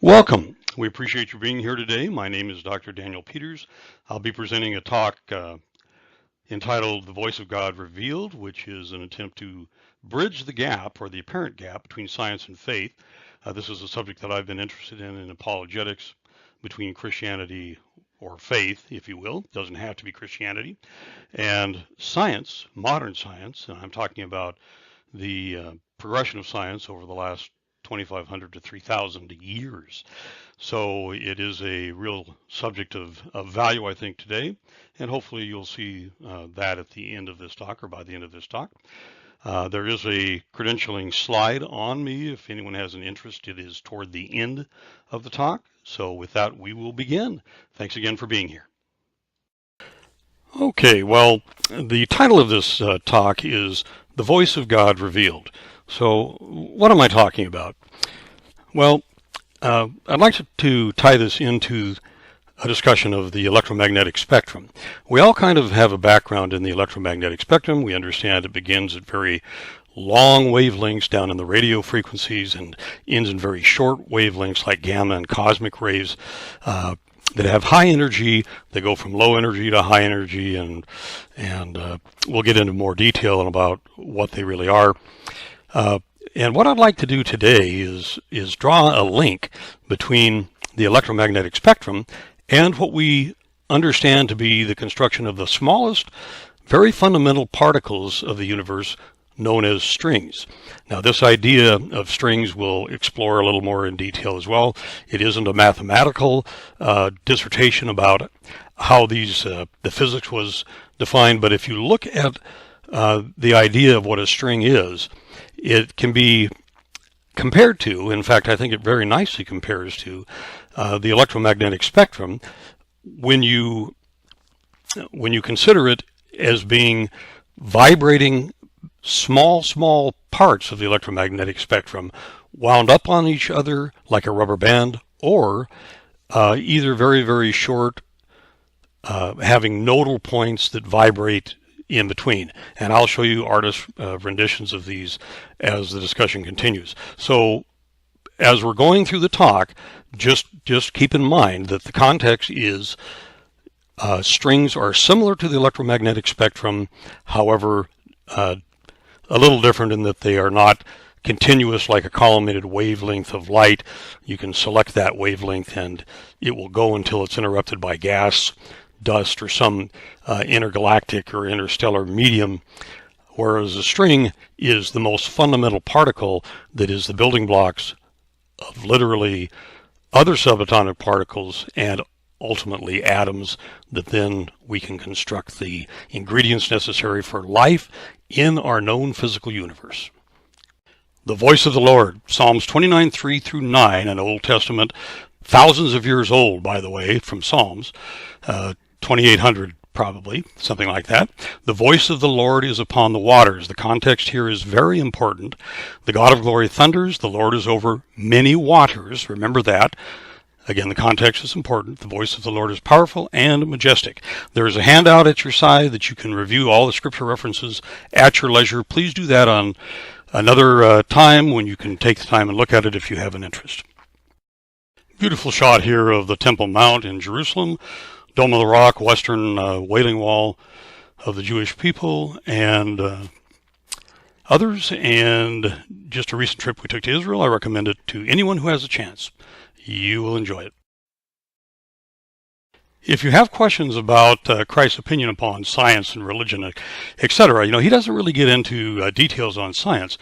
Welcome. We appreciate you being here today. My name is Dr. Daniel Peters. I'll be presenting a talk entitled The Voice of God Revealed, which is an attempt to bridge the gap or the apparent gap between science and faith. This is a subject that I've been interested in apologetics between Christianity or faith, if you will. It doesn't have to be Christianity. And science, modern science, and I'm talking about the progression of science over the last 2,500 to 3,000 years. So it is a real subject of value, I think, today, and hopefully you'll see that at the end of this talk or by the end of this talk. There is a credentialing slide on me. If anyone has an interest, it is toward the end of the talk. So with that, we will begin. Thanks again for being here. Okay, well, the title of this talk is The Voice of God Revealed. So what am I talking about? Well, I'd like to tie this into a discussion of the electromagnetic spectrum. We all kind of have a background in the electromagnetic spectrum. We understand it begins at very long wavelengths down in the radio frequencies and ends in very short wavelengths like gamma and cosmic rays that have high energy. They go from low energy to high energy, and we'll get into more detail about what they really are. And what I'd like to do today is draw a link between the electromagnetic spectrum and what we understand to be the construction of the smallest, very fundamental particles of the universe known as strings. Now, this idea of strings we'll explore a little more in detail as well. It isn't a mathematical dissertation about how the physics was defined, but if you look at the idea of what a string is, it can be compared to, in fact, I think it very nicely compares to the electromagnetic spectrum when you consider it as being vibrating small parts of the electromagnetic spectrum wound up on each other like a rubber band, or either very short, having nodal points that vibrate in between. And I'll show you artist renditions of these as the discussion continues. So as we're going through the talk, just keep in mind that the context is strings are similar to the electromagnetic spectrum, however a little different in that they are not continuous like a collimated wavelength of light. You can select that wavelength and it will go until it's interrupted by gas, dust, or some intergalactic or interstellar medium, whereas a string is the most fundamental particle that is the building blocks of literally other subatomic particles and ultimately atoms that then we can construct the ingredients necessary for life in our known physical universe. The voice of the Lord, Psalms 29:3 through 9, an Old Testament, thousands of years old, by the way, from Psalms, 2,800 probably, something like that. The voice of the Lord is upon the waters. The context here is very important. The God of glory thunders. The Lord is over many waters. Remember that. Again, the context is important. The voice of the Lord is powerful and majestic. There is a handout at your side that you can review all the scripture references at your leisure. Please do that on another time when you can take the time and look at it if you have an interest. Beautiful shot here of the Temple Mount in Jerusalem. Dome of the Rock, Western Wailing Wall of the Jewish people, and others, and just a recent trip we took to Israel. I recommend it to anyone who has a chance. You will enjoy it. If you have questions about Christ's opinion upon science and religion, etc., he doesn't really get into details on science,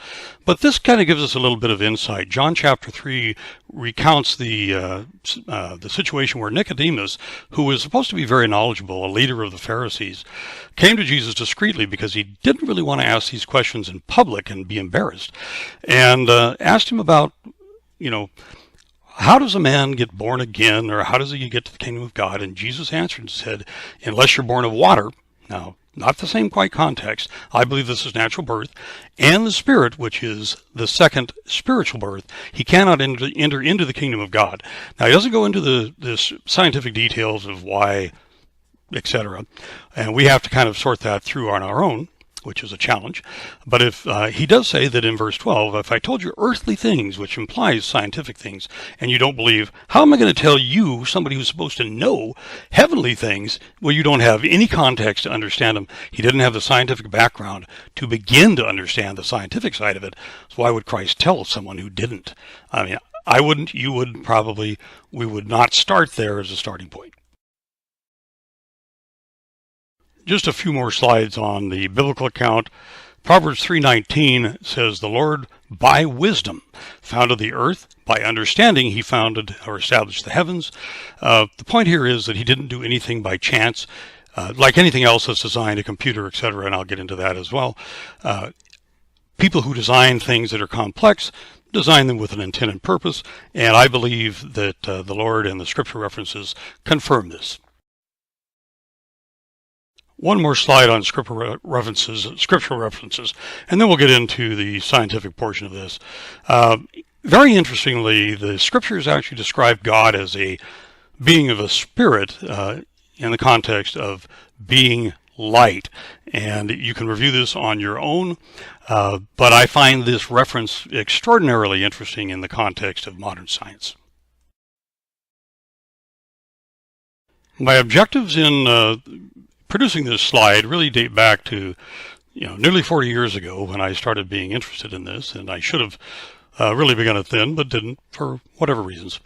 but this kind of gives us a little bit of insight. John chapter 3 recounts the situation where Nicodemus, who was supposed to be very knowledgeable, a leader of the Pharisees, came to Jesus discreetly because he didn't really want to ask these questions in public and be embarrassed, and asked him about, how does a man get born again, or how does he get to the kingdom of God? And Jesus answered and said, unless you're born of water, now, not the same quite context, I believe this is natural birth, and the Spirit, which is the second spiritual birth, he cannot enter into the kingdom of God. Now, he doesn't go into the scientific details of why, etc., and we have to kind of sort that through on our own. which is a challenge. But if he does say that in verse 12, if I told you earthly things, which implies scientific things, and you don't believe, how am I going to tell you, somebody who's supposed to know heavenly things, well, you don't have any context to understand them. He didn't have the scientific background to begin to understand the scientific side of it. So why would Christ tell someone who didn't? I mean, I wouldn't, you would probably, we would not start there as a starting point. Just a few more slides on the biblical account. Proverbs 3:19 says, the Lord by wisdom founded the earth. By understanding, he founded or established the heavens. The point here is that he didn't do anything by chance. Like anything else that's designed, a computer, etc., and I'll get into that as well. People who design things that are complex design them with an intent and purpose, and I believe that the Lord and the scripture references confirm this. One more slide on scriptural references, and then we'll get into the scientific portion of this. Very interestingly, the scriptures actually describe God as a being of a spirit in the context of being light. And you can review this on your own, but I find this reference extraordinarily interesting in the context of modern science. My objectives in producing this slide really date back to, nearly 40 years ago when I started being interested in this, and I should have really begun it then, but didn't for whatever reasons.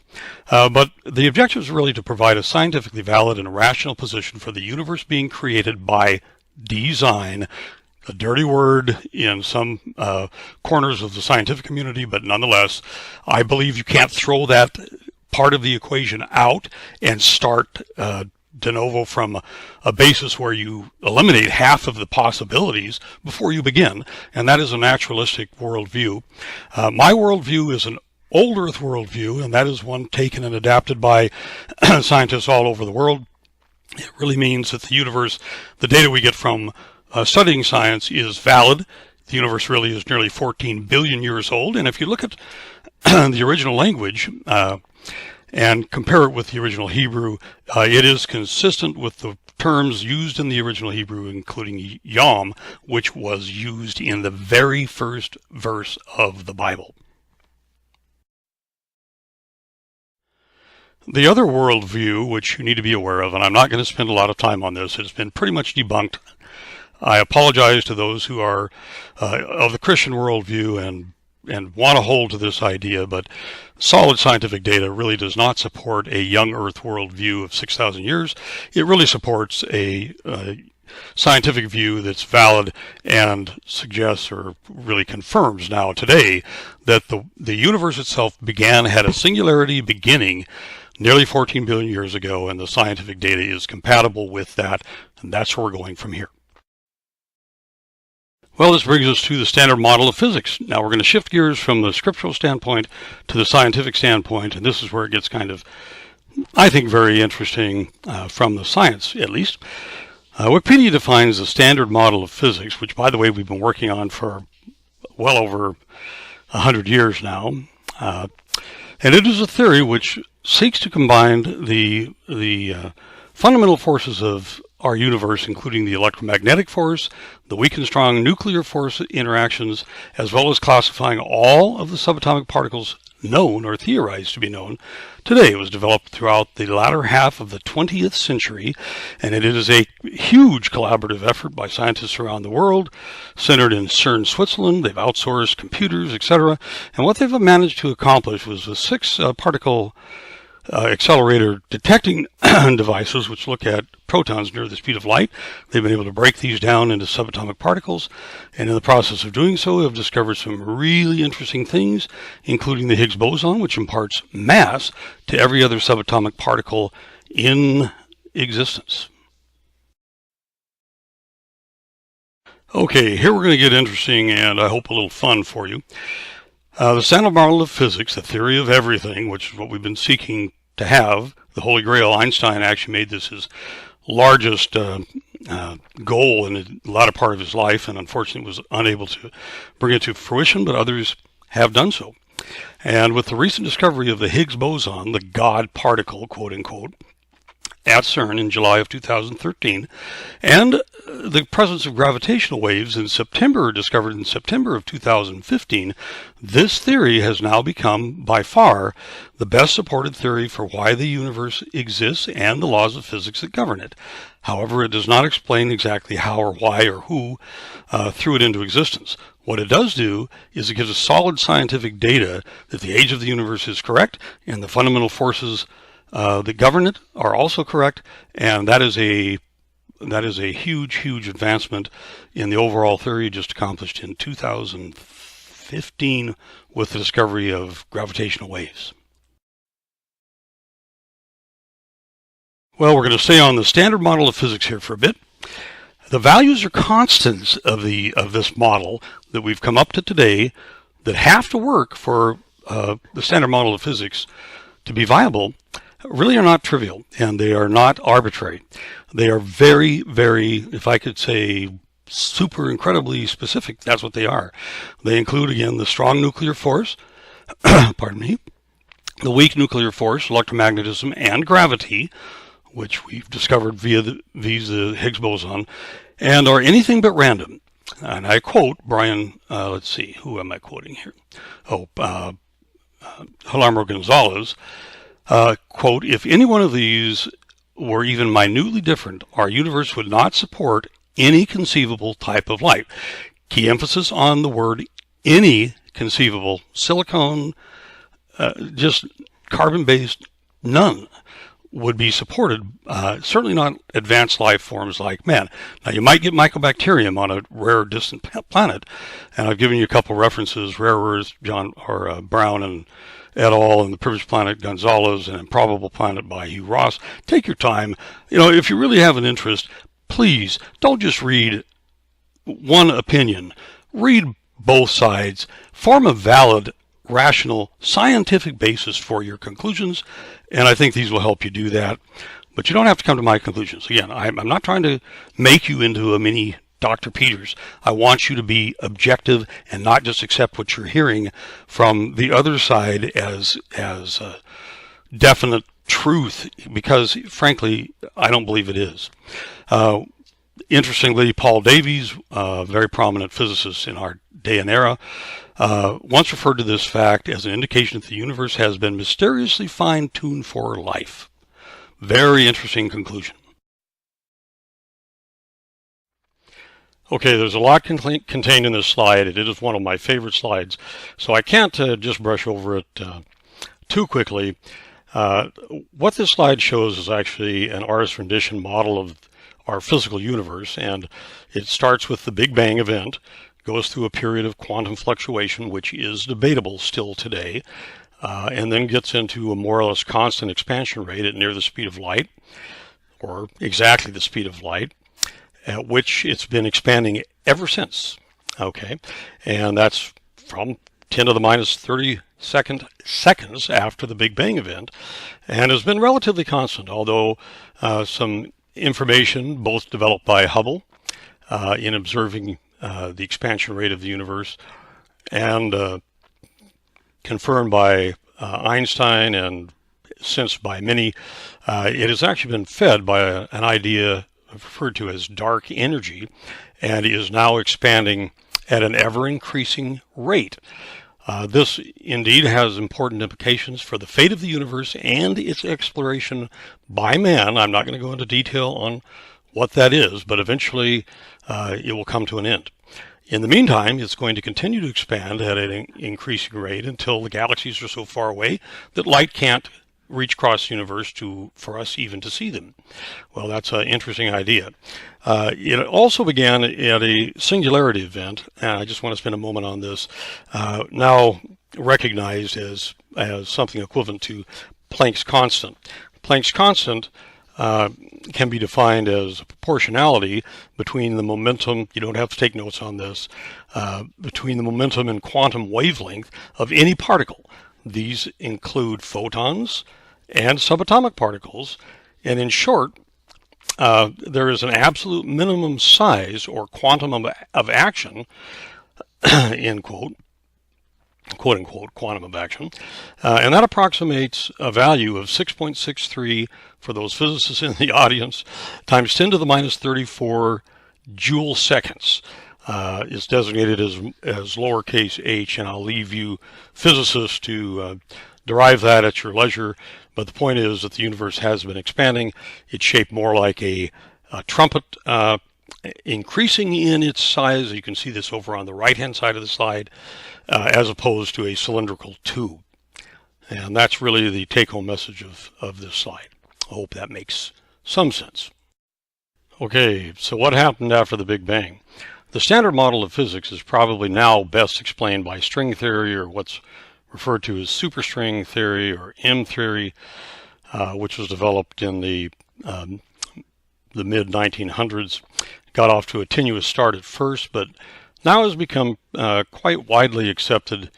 But the objective is really to provide a scientifically valid and rational position for the universe being created by design, a dirty word in some corners of the scientific community, but nonetheless, I believe you can't throw that part of the equation out and start de novo from a basis where you eliminate half of the possibilities before you begin, and that is a naturalistic worldview. My worldview is an old Earth worldview, and that is one taken and adapted by scientists all over the world. It really means that the universe, the data we get from studying science is valid. The universe really is nearly 14 billion years old, and if you look at the original language, and compare it with the original Hebrew, it is consistent with the terms used in the original Hebrew, including Yom, which was used in the very first verse of the Bible. The other worldview, which you need to be aware of, and I'm not going to spend a lot of time on this, has been pretty much debunked. I apologize to those who are of the Christian worldview and want to hold to this idea, but solid scientific data really does not support a young Earth worldview of 6,000 years. It really supports a scientific view that's valid and suggests or really confirms now today that the universe itself had a singularity beginning nearly 14 billion years ago, and the scientific data is compatible with that, and that's where we're going from here. Well, this brings us to the standard model of physics. Now we're going to shift gears from the scriptural standpoint to the scientific standpoint, and this is where it gets kind of, I think, very interesting from the science, at least. Wikipedia defines the standard model of physics, which, by the way, we've been working on for well over 100 years now. And it is a theory which seeks to combine the fundamental forces of our universe, including the electromagnetic force, the weak and strong nuclear force interactions, as well as classifying all of the subatomic particles known or theorized to be known today. It was developed throughout the latter half of the 20th century, and it is a huge collaborative effort by scientists around the world, centered in CERN, Switzerland. They've outsourced computers, etc. And what they've managed to accomplish was with 6 particle accelerator detecting devices which look at protons near the speed of light. They've been able to break these down into subatomic particles, and in the process of doing so have discovered some really interesting things, including the Higgs boson, which imparts mass to every other subatomic particle in existence. Okay, here we're going to get interesting and I hope a little fun for you. The standard model of physics, the theory of everything, which is what we've been seeking to have, the Holy Grail. Einstein actually made this his largest goal in a lot of part of his life, and unfortunately was unable to bring it to fruition, but others have done so. And with the recent discovery of the Higgs boson, the God particle, quote unquote, at CERN in July of 2013, and the presence of gravitational waves discovered in September of 2015, this theory has now become, by far, the best supported theory for why the universe exists and the laws of physics that govern it. However, it does not explain exactly how or why or who threw it into existence. What it does do is it gives us solid scientific data that the age of the universe is correct and the fundamental forces that govern it are also correct, and that is a huge advancement in the overall theory just accomplished in 2015 with the discovery of gravitational waves. Well, we're going to stay on the standard model of physics here for a bit. The values or constants of this model that we've come up to today that have to work for the standard model of physics to be viable really are not trivial, and they are not arbitrary. They are very, if I could say, super incredibly specific. That's what they are. They include, again, the strong nuclear force, pardon me, the weak nuclear force, electromagnetism, and gravity, which we've discovered via the Higgs boson, and are anything but random. And I quote Brian, let's see, who am I quoting here? Guillermo Gonzalez, quote, "If any one of these were even minutely different, our universe would not support any conceivable type of life." Key emphasis on the word any conceivable. Silicon, just carbon-based, none would be supported, certainly not advanced life forms like man. Now, you might get mycobacterium on a rare distant planet, and I've given you a couple references, rare earths, Brown and et al., and the privileged planet Gonzalez, and improbable planet by Hugh Ross. Take your time. If you really have an interest, please don't just read one opinion. Read both sides. Form a valid, rational, scientific basis for your conclusions, and I think these will help you do that. But you don't have to come to my conclusions. Again, I'm not trying to make you into a mini Dr. Peters. I want you to be objective and not just accept what you're hearing from the other side as definite truth, because frankly, I don't believe it is. Interestingly, Paul Davies, a very prominent physicist in our day and era, once referred to this fact as an indication that the universe has been mysteriously fine-tuned for life. Very interesting conclusion. Okay, there's a lot contained in this slide. It is one of my favorite slides, so I can't just brush over it too quickly. What this slide shows is actually an artist's rendition model of our physical universe, and it starts with the Big Bang event, goes through a period of quantum fluctuation, which is debatable still today, and then gets into a more or less constant expansion rate at near the speed of light, or exactly the speed of light, at which it's been expanding ever since. Okay, and that's from 10 to the minus 32nd seconds after the Big Bang event, and has been relatively constant, although some information, both developed by Hubble in observing the expansion rate of the universe, and confirmed by Einstein and since by many, it has actually been fed by an idea referred to as dark energy, and is now expanding at an ever-increasing rate. This indeed has important implications for the fate of the universe and its exploration by man. I'm not going to go into detail on what that is, but eventually it will come to an end. In the meantime, it's going to continue to expand at an increasing rate until the galaxies are so far away that light can't reach across the universe for us even to see them. Well, that's an interesting idea. It also began at a singularity event, and I just want to spend a moment on this, now recognized as something equivalent to Planck's constant. Planck's constant can be defined as a proportionality between the momentum, you don't have to take notes on this, between the momentum and quantum wavelength of any particle. These include photons and subatomic particles, and in short, there is an absolute minimum size or quantum of action, end quote, quote unquote quantum of action, and that approximates a value of 6.63 for those physicists in the audience times 10 to the minus 34 joule seconds. Is designated as lowercase h, and I'll leave you physicists to derive that at your leisure. But the point is that the universe has been expanding. It's shaped more like a trumpet, increasing in its size. You can see this over on the right-hand side of the slide, as opposed to a cylindrical tube. And that's really the take-home message of this slide. I hope that makes some sense. Okay, so what happened after the Big Bang? The standard model of physics is probably now best explained by string theory, or what's referred to as superstring theory, or M theory, which was developed in the mid-1900s. Got off to a tenuous start at first, but now has become quite widely accepted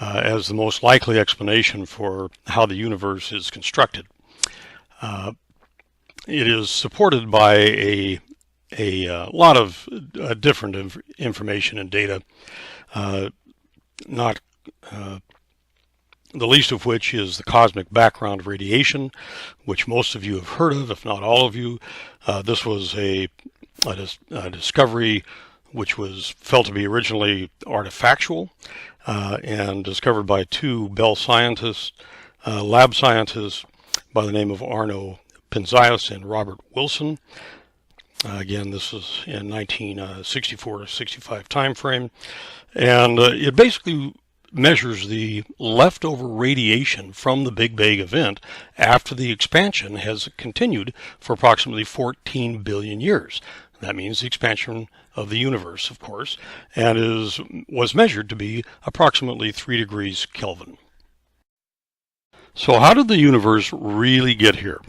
as the most likely explanation for how the universe is constructed. It is supported by a lot of different information and data, not the least of which is the cosmic background of radiation, which most of you have heard of, if not all of you. This was a discovery which was felt to be originally artifactual, and discovered by two Bell scientists, lab scientists by the name of Arno Penzias and Robert Wilson. Again, this is in 1964-65 time frame, and it basically measures the leftover radiation from the Big Bang event after the expansion has continued for approximately 14 billion years. That means the expansion of the universe, of course, and was measured to be approximately 3 degrees Kelvin. So how did the universe really get here?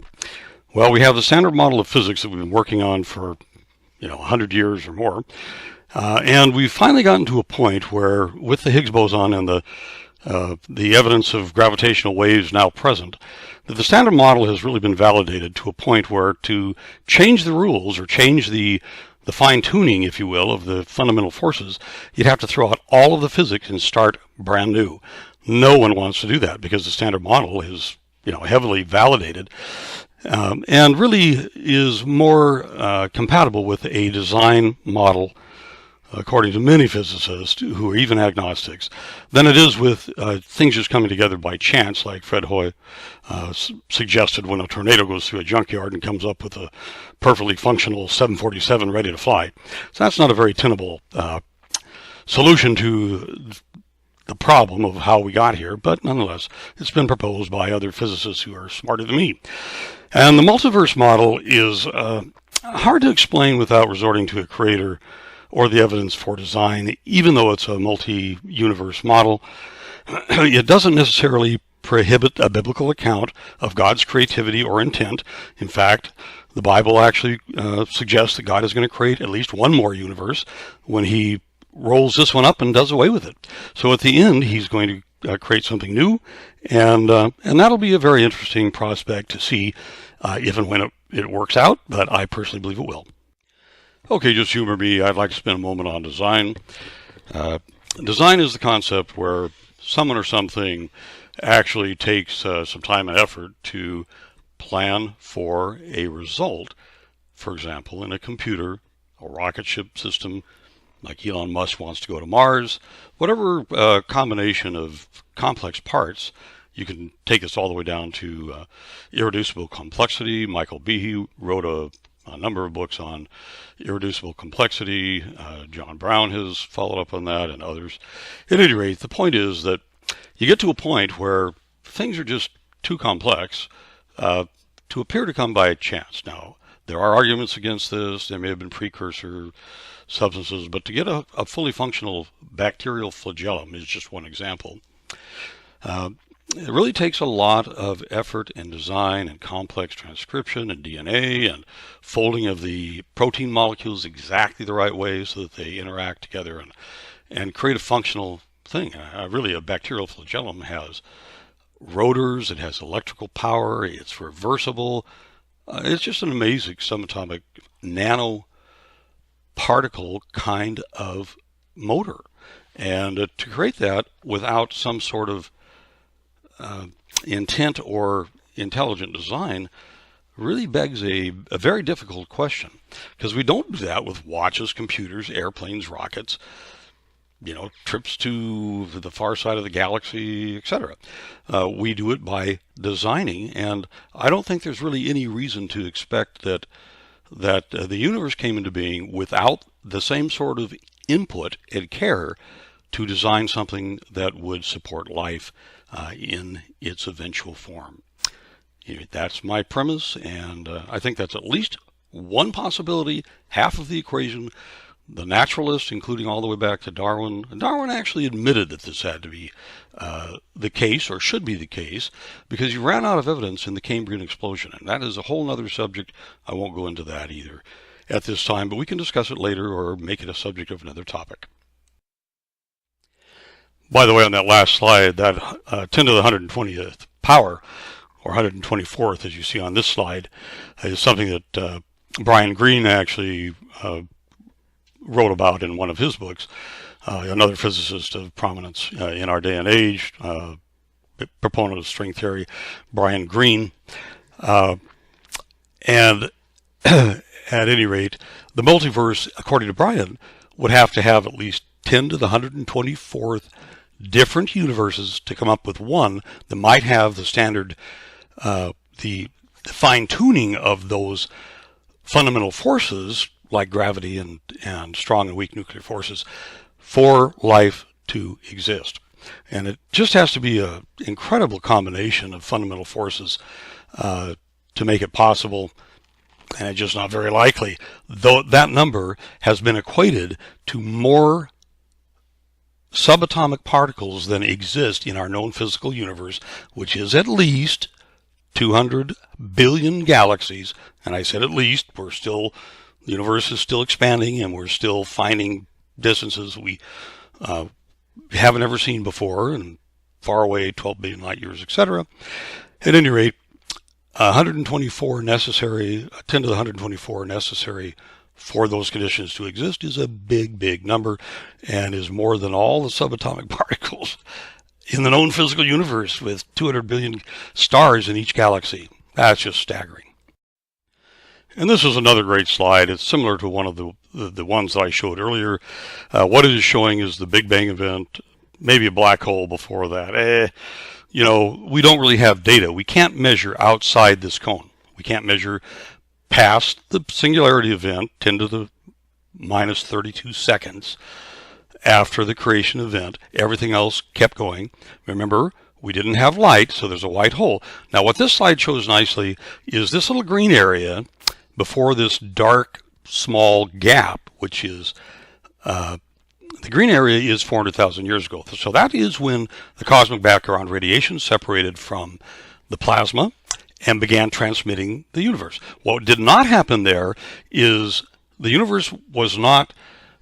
Well, we have the standard model of physics that we've been working on for 100 years or more, and we've finally gotten to a point where, with the Higgs boson and the evidence of gravitational waves now present, that the standard model has really been validated to a point where to change the rules, or change the fine-tuning, if you will, of the fundamental forces, you'd have to throw out all of the physics and start brand new. No one wants to do that because the standard model is heavily validated. And really is more compatible with a design model, according to many physicists who are even agnostics, than it is with things just coming together by chance, like Fred Hoyle suggested when a tornado goes through a junkyard and comes up with a perfectly functional 747 ready to fly. So that's not a very tenable solution to the problem of how we got here, but nonetheless, it's been proposed by other physicists who are smarter than me. And the multiverse model is hard to explain without resorting to a creator or the evidence for design. Even though it's a multi-universe model, it doesn't necessarily prohibit a biblical account of God's creativity or intent. In fact, the Bible actually suggests that God is going to create at least one more universe when he rolls this one up and does away with it. So at the end, he's going to create something new, and that'll be a very interesting prospect to see if and when it works out, but I personally believe it will. Okay, just humor me. I'd like to spend a moment on design. Design is the concept where someone or something actually takes some time and effort to plan for a result. For example, in a computer, a rocket ship system, like Elon Musk wants to go to Mars, whatever combination of complex parts. You can take this all the way down to irreducible complexity. Michael Behe wrote a number of books on irreducible complexity. John Brown has followed up on that, and others. At any rate, the point is that you get to a point where things are just too complex to appear to come by chance. Now, there are arguments against this. There may have been precursor substances, but to get a fully functional bacterial flagellum is just one example. It really takes a lot of effort and design and complex transcription and DNA and folding of the protein molecules exactly the right way so that they interact together and create a functional thing. Really, a bacterial flagellum has rotors, it has electrical power, it's reversible. It's just an amazing subatomic nanoparticle kind of motor. And to create that without some sort of intent or intelligent design really begs a very difficult question, because we don't do that with watches, computers, airplanes, rockets, trips to the far side of the galaxy, etc. We do it by designing, and I don't think there's really any reason to expect that the universe came into being without the same sort of input and care to design something that would support life in its eventual form. That's my premise, and I think that's at least one possibility, half of the equation. The naturalists, including all the way back to Darwin actually admitted that this had to be the case, or should be the case, because you ran out of evidence in the Cambrian explosion, and that is a whole other subject. I won't go into that either at this time, but we can discuss it later or make it a subject of another topic. By the way, on that last slide, that 10 to the 120th power, or 124th, as you see on this slide, is something that Brian Greene actually wrote about in one of his books, another physicist of prominence in our day and age, proponent of string theory, Brian Greene. And at any rate, the multiverse, according to Brian, would have to have at least 10 to the 124th different universes to come up with one that might have the standard, the fine-tuning of those fundamental forces like gravity and strong and weak nuclear forces for life to exist. And it just has to be an incredible combination of fundamental forces to make it possible, and it's just not very likely, though that number has been equated to more subatomic particles than exist in our known physical universe, which is at least 200 billion galaxies. And I said at least. The universe is still expanding, and we're still finding distances we haven't ever seen before, and far away, 12 billion light years, etc. At any rate, 124 necessary, 10 to the 124 necessary for those conditions to exist is a big, big number, and is more than all the subatomic particles in the known physical universe, with 200 billion stars in each galaxy. That's just staggering. And this is another great slide. It's similar to one of the ones that I showed earlier. What it is showing is the Big Bang event, maybe a black hole before that. We don't really have data. We can't measure outside this cone. We can't measure past the singularity event, 10 to the minus 32 seconds after the creation event. Everything else kept going. Remember, we didn't have light, so there's a white hole. Now, what this slide shows nicely is this little green area before this dark, small gap, which is the green area is 400,000 years ago. So that is when the cosmic background radiation separated from the plasma and began transmitting the universe. What did not happen there is the universe was not,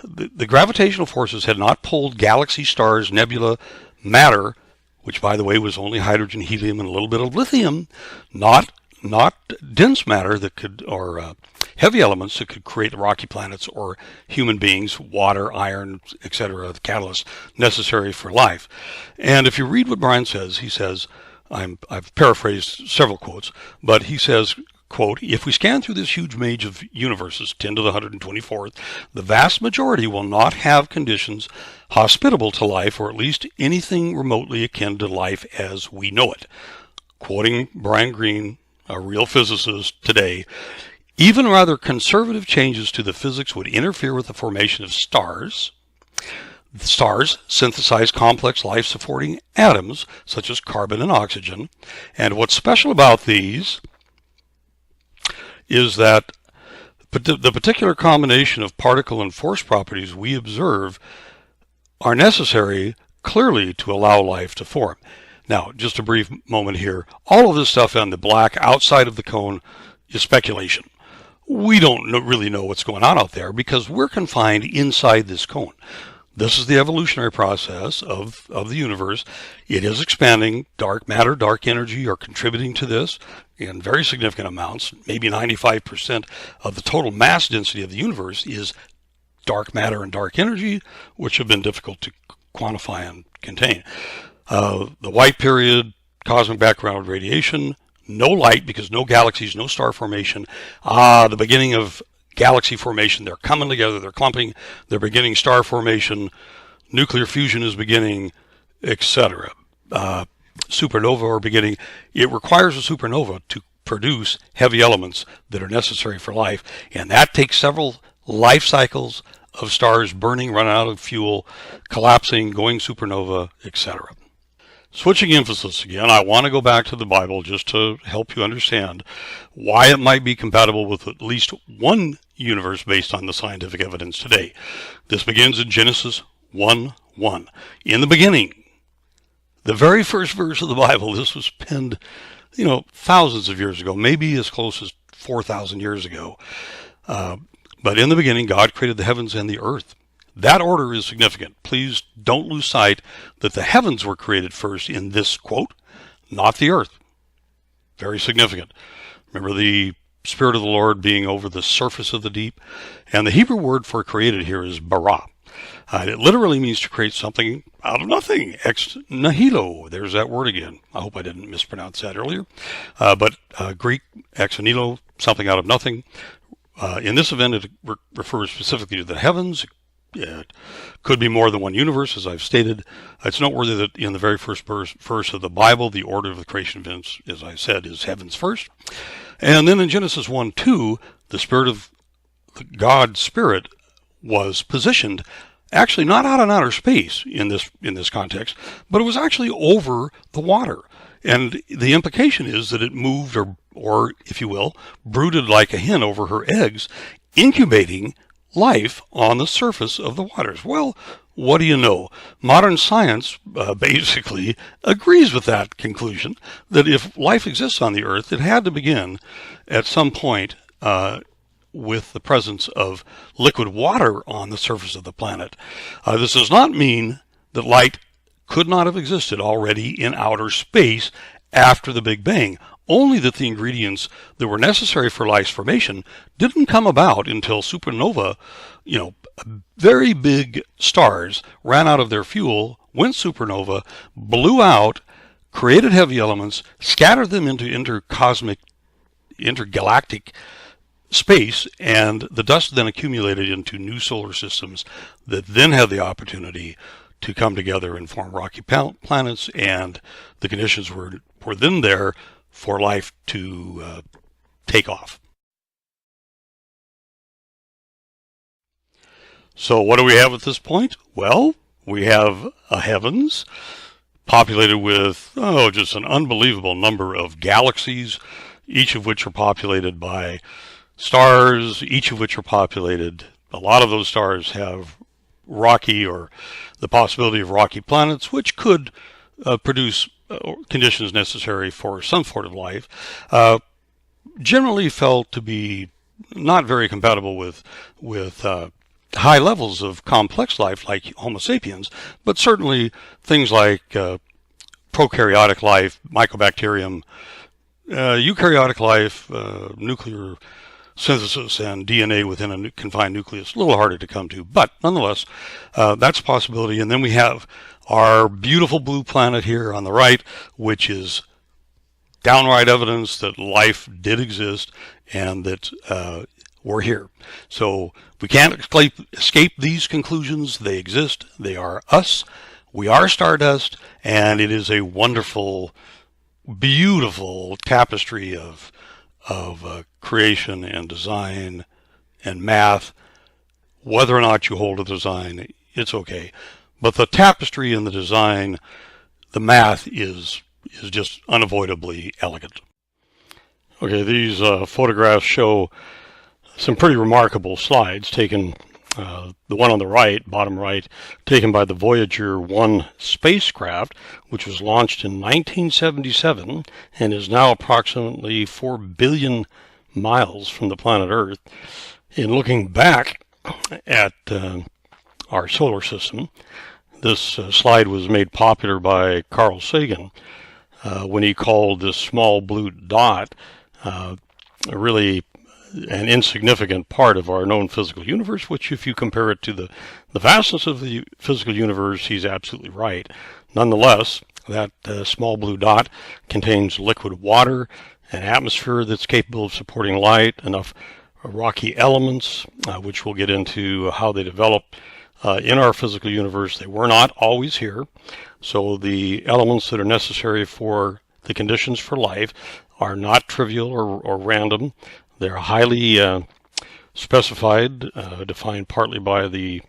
the gravitational forces had not pulled galaxy, stars, nebula, matter, which by the way was only hydrogen, helium, and a little bit of lithium, not dense matter that could, or heavy elements that could create rocky planets or human beings, water, iron, etc., the catalysts necessary for life. And if you read what Brian says, he says, I've paraphrased several quotes, but he says, quote, "If we scan through this huge maze of universes, 10 to the 124th, the vast majority will not have conditions hospitable to life, or at least anything remotely akin to life as we know it." Quoting Brian Greene, a real physicist today, "Even rather conservative changes to the physics would interfere with the formation of stars. Stars synthesize complex life-supporting atoms, such as carbon and oxygen. And what's special about these is that the particular combination of particle and force properties we observe are necessary, clearly, to allow life to form." Now, just a brief moment here. All of this stuff on the black outside of the cone is speculation. We don't really know what's going on out there because we're confined inside this cone. This is the evolutionary process of the universe. It is expanding. Dark matter, dark energy are contributing to this in very significant amounts. Maybe 95% of the total mass density of the universe is dark matter and dark energy, which have been difficult to quantify and contain. The white period, cosmic background radiation, no light because no galaxies, no star formation. The beginning of galaxy formation, they're coming together, they're clumping, they're beginning star formation, nuclear fusion is beginning, etc. Supernova are beginning. It requires a supernova to produce heavy elements that are necessary for life, and that takes several life cycles of stars burning, running out of fuel, collapsing, going supernova, etc. Switching emphasis again, I want to go back to the Bible just to help you understand why it might be compatible with at least one universe based on the scientific evidence today. This begins in Genesis 1:1. In the beginning, the very first verse of the Bible, this was penned, thousands of years ago, maybe as close as 4,000 years ago. But in the beginning, God created the heavens and the earth. That order is significant. Please don't lose sight that the heavens were created first in this quote, not the earth. Very significant. Remember the Spirit of the Lord being over the surface of the deep? And the Hebrew word for created here is bara. It literally means to create something out of nothing. Ex nihilo. There's that word again. I hope I didn't mispronounce that earlier. But Greek, ex nihilo, something out of nothing. In this event, it refers specifically to the heavens. It could be more than one universe, as I've stated. It's noteworthy that in the very first verse of the Bible, the order of the creation events, as I said, is heavens first. And then in Genesis 1:2, the Spirit of God's Spirit was positioned actually not out in outer space in this context, but it was actually over the water. And the implication is that it moved or if you will, brooded like a hen over her eggs, incubating life on the surface of the waters. Well, what do you know? Modern science basically agrees with that conclusion, that if life exists on the earth, it had to begin at some point with the presence of liquid water on the surface of the planet. This does not mean that light could not have existed already in outer space after the Big Bang, only that the ingredients that were necessary for life's formation didn't come about until supernova, very big stars ran out of their fuel, went supernova, blew out, created heavy elements, scattered them into intergalactic space, and the dust then accumulated into new solar systems that then had the opportunity to come together and form rocky planets, and the conditions were then there for life to take off. So what do we have at this point? Well, we have a heavens populated with, just an unbelievable number of galaxies, each of which are populated by stars, a lot of those stars have rocky or the possibility of rocky planets, which could produce conditions necessary for some sort of life, generally felt to be not very compatible with high levels of complex life like Homo sapiens, but certainly things like prokaryotic life, mycobacterium, eukaryotic life, nuclear synthesis, and DNA within a confined nucleus. A little harder to come to, but nonetheless, that's a possibility. And then we have our beautiful blue planet here on the right, which is downright evidence that life did exist and that we're here. So we can't escape these conclusions. They exist. They are us. We are stardust, and it is a wonderful, beautiful tapestry of creation and design and math. Whether or not you hold a design, it's okay. But the tapestry and the design, the math is just unavoidably elegant. Okay, these photographs show some pretty remarkable slides taken, the one on the right, bottom right, taken by the Voyager 1 spacecraft, which was launched in 1977 and is now approximately 4 billion miles from the planet Earth. In looking back at our solar system, this slide was made popular by Carl Sagan when he called this small blue dot really an insignificant part of our known physical universe, which if you compare it to the vastness of the physical universe, he's absolutely right. Nonetheless, that small blue dot contains liquid water, an atmosphere that's capable of supporting light, enough rocky elements, which we'll get into how they develop in our physical universe. They were not always here. So the elements that are necessary for the conditions for life are not trivial or random. They're highly specified, defined partly by the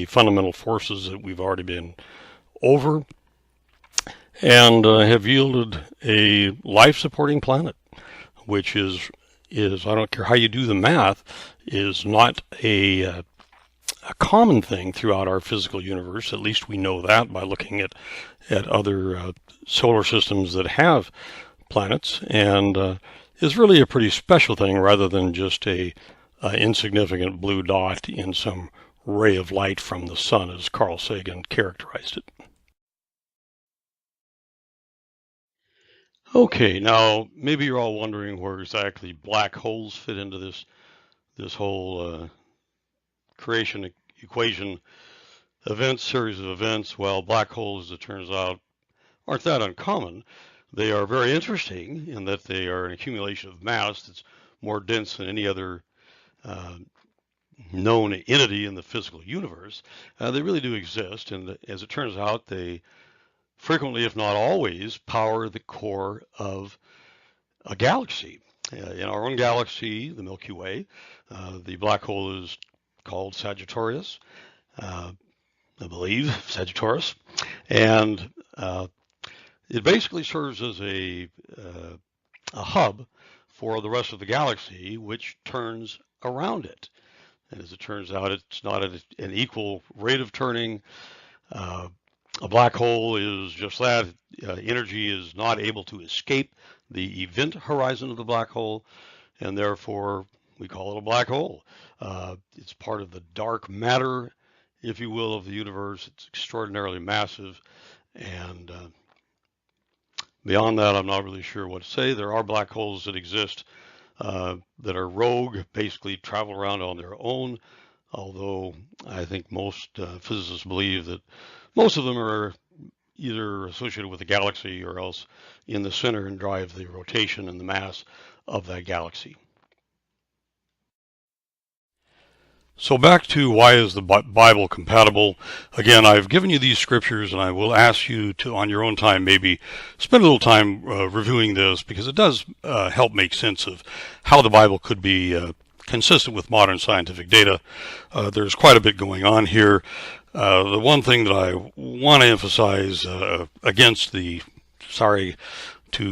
fundamental forces that we've already been over, and have yielded a life-supporting planet, which is I don't care how you do the math, is not a common thing throughout our physical universe. At least we know that by looking at other solar systems that have planets, and is really a pretty special thing rather than just a insignificant blue dot in some ray of light from the sun, as Carl Sagan characterized it. Okay, now maybe you're all wondering where exactly black holes fit into this whole creation equation series of events. Well, black holes, as it turns out, aren't that uncommon. They are very interesting in that they are an accumulation of mass that's more dense than any other known entity in the physical universe. They really do exist, and as it turns out, they frequently, if not always, power the core of a galaxy. In our own galaxy, the Milky Way, the black hole is called Sagittarius, I believe, Sagittarius, and it basically serves as a hub for the rest of the galaxy, which turns around it. And as it turns out, it's not at an equal rate of turning. A black hole is just that. Energy is not able to escape the event horizon of the black hole, and therefore we call it a black hole. It's part of the dark matter, if you will, of the universe. It's extraordinarily massive, and beyond that, I'm not really sure what to say. There are black holes that exist that are rogue, basically travel around on their own, although I think most physicists believe that most of them are either associated with a galaxy or else in the center and drive the rotation and the mass of that galaxy. So back to why is the Bible compatible? Again, I've given you these scriptures, and I will ask you to, on your own time, maybe spend a little time reviewing this, because it does help make sense of how the Bible could be consistent with modern scientific data. There's quite a bit going on here. The one thing that I want to emphasize against to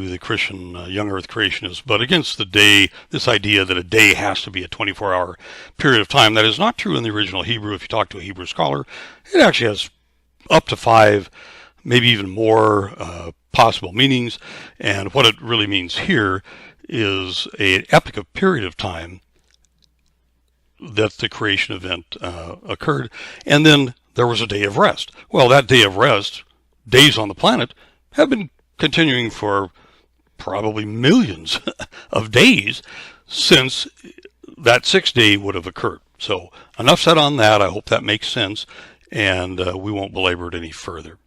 the Christian young earth creationists, but against this idea that a day has to be a 24-hour period of time. That is not true in the original Hebrew. If you talk to a Hebrew scholar, it actually has up to 5, maybe even more possible meanings. And what it really means here is an epoch of period of time that the creation event occurred. And then there was a day of rest. Well, that day of rest, days on the planet, have been continuing for probably millions of days since that 6th day would have occurred. So enough said on that. I hope that makes sense, and we won't belabor it any further.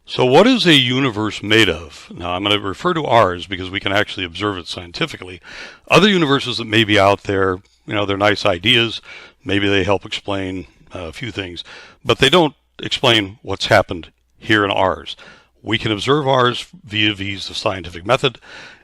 So what is a universe made of? Now I'm going to refer to ours because we can actually observe it scientifically. Other universes that may be out there, they're nice ideas. Maybe they help explain a few things, but they don't explain what's happened here in ours. We can observe ours via the scientific method,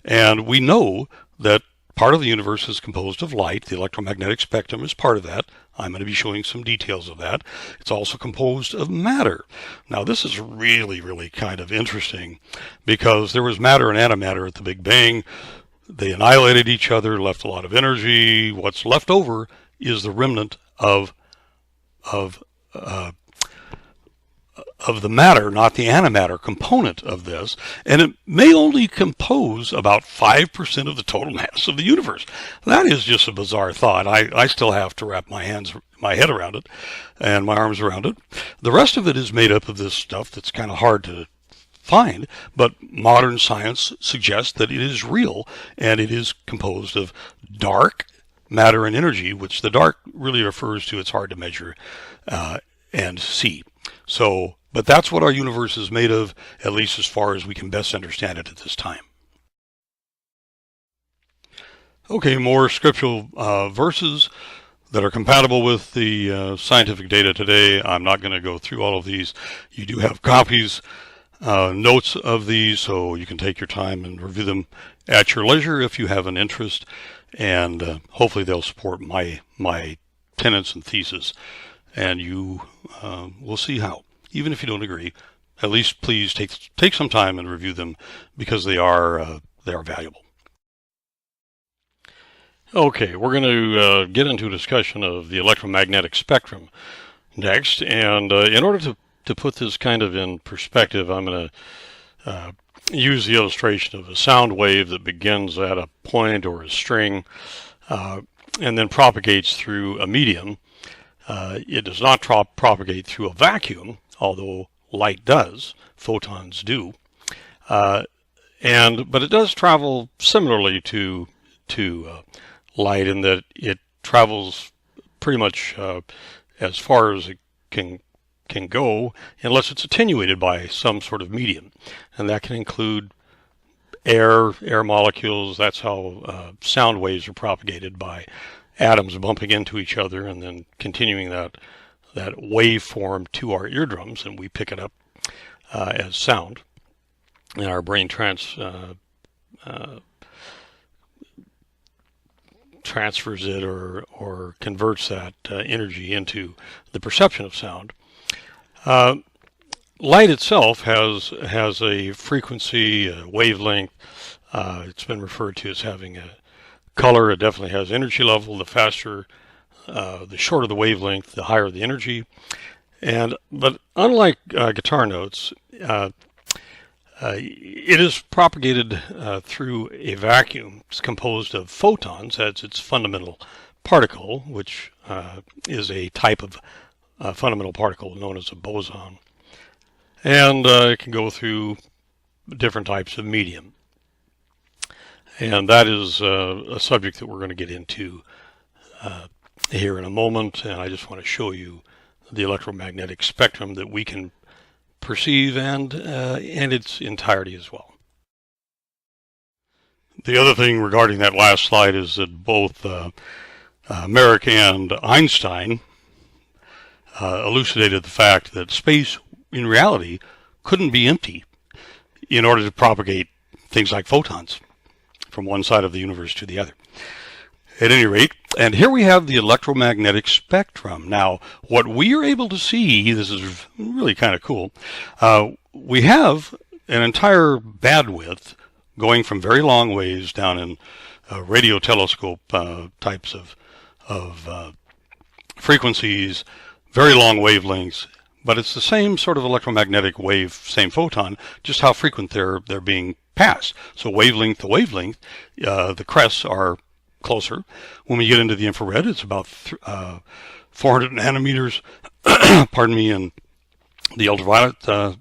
and we know that part of the universe is composed of light. The electromagnetic spectrum is part of that. I'm going to be showing some details of that. It's also composed of matter. Now, this is really, really kind of interesting because there was matter and antimatter at the Big Bang. They annihilated each other, left a lot of energy. What's left over is the remnant of the matter, not the antimatter component of this, and it may only compose about 5% of the total mass of the universe. That is just a bizarre thought. I still have to wrap my head around it and my arms around it. The rest of it is made up of this stuff that's kind of hard to find, but modern science suggests that it is real, and it is composed of dark matter and energy, which the dark really refers to. It's hard to measure and see. So, but that's what our universe is made of, at least as far as we can best understand it at this time. Okay, more scriptural verses that are compatible with the scientific data today. I'm not going to go through all of these. You do have copies, notes of these, so you can take your time and review them at your leisure if you have an interest, and hopefully they'll support my tenets and thesis, and you will see how. Even if you don't agree, at least please take some time and review them, because they are valuable. Okay, we're going to get into a discussion of the electromagnetic spectrum next, and in order to put this kind of in perspective, I'm going to use the illustration of a sound wave that begins at a point or a string and then propagates through a medium. It does not propagate through a vacuum, although light does, photons do, but it does travel similarly to light, in that it travels pretty much as far as it can go, unless it's attenuated by some sort of medium, and that can include air molecules. That's how sound waves are propagated, by atoms bumping into each other and then continuing that waveform to our eardrums, and we pick it up as sound, and our brain transfers it or converts that energy into the perception of sound. Light itself has a frequency, a wavelength. It's been referred to as having a color. It definitely has energy level. The faster, the shorter the wavelength, the higher the energy. But unlike guitar notes, it is propagated through a vacuum. It's composed of photons as its fundamental particle, which is a type of fundamental particle known as a boson. And it can go through different types of medium. And that is a subject that we're going to get into here in a moment. And I just want to show you the electromagnetic spectrum that we can perceive, and its entirety as well. The other thing regarding that last slide is that both Merrick and Einstein elucidated the fact that space in reality couldn't be empty in order to propagate things like photons from one side of the universe to the other. At any rate, and here we have the electromagnetic spectrum. Now, what we are able to see, this is really kind of cool, we have an entire bandwidth going from very long waves down in radio telescope types of frequencies, very long wavelengths, but it's the same sort of electromagnetic wave, same photon, just how frequent they're being passed. So wavelength to wavelength, the crests are closer. When we get into the infrared, it's about 400 nanometers, pardon me, in the ultraviolet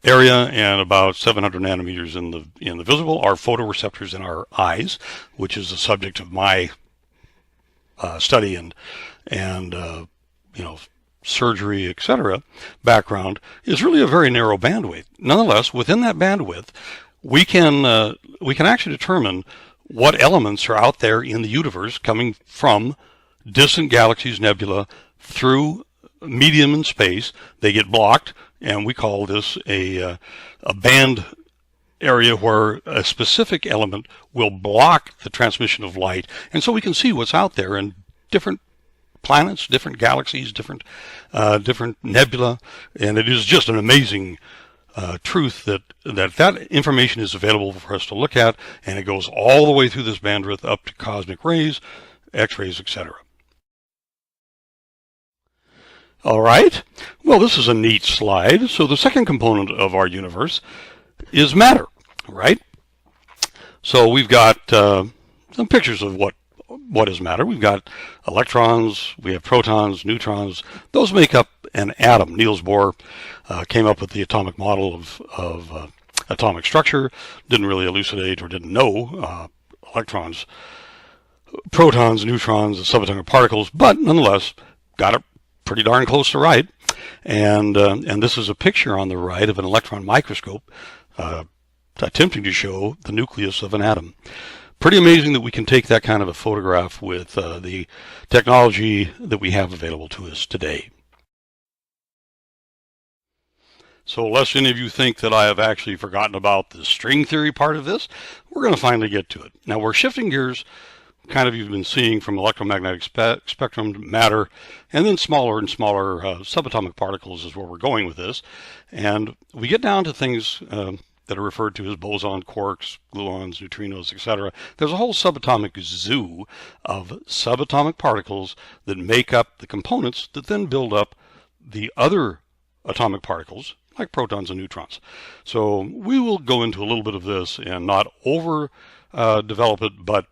area, and about 700 nanometers in the visible. Our photoreceptors in our eyes, which is the subject of my study and surgery, etc., background, is really a very narrow bandwidth. Nonetheless, within that bandwidth, we can actually determine what elements are out there in the universe coming from distant galaxies, nebula, through medium in space. They get blocked, and we call this a band area where a specific element will block the transmission of light. And so we can see what's out there in different planets, different galaxies, different nebula, and it is just an amazing truth that information is available for us to look at, and it goes all the way through this bandwidth up to cosmic rays, X-rays, etc. All right, well, this is a neat slide. So the second component of our universe is matter, right? So we've got some pictures of what is matter. We've got electrons, we have protons, neutrons. Those make up an atom. Niels Bohr came up with the atomic model of atomic structure, didn't really elucidate or didn't know electrons, protons, neutrons, and subatomic particles, but nonetheless got it pretty darn close to right. And this is a picture on the right of an electron microscope attempting to show the nucleus of an atom. Pretty amazing that we can take that kind of a photograph with the technology that we have available to us today. So lest any of you think that I have actually forgotten about the string theory part of this, we're going to finally get to it. Now we're shifting gears, kind of you've been seeing from electromagnetic spectrum to matter, and then smaller and smaller subatomic particles is where we're going with this. And we get down to things that are referred to as boson, quarks, gluons, neutrinos, etc. There's a whole subatomic zoo of subatomic particles that make up the components that then build up the other atomic particles, like protons and neutrons. So we will go into a little bit of this and not over develop it, but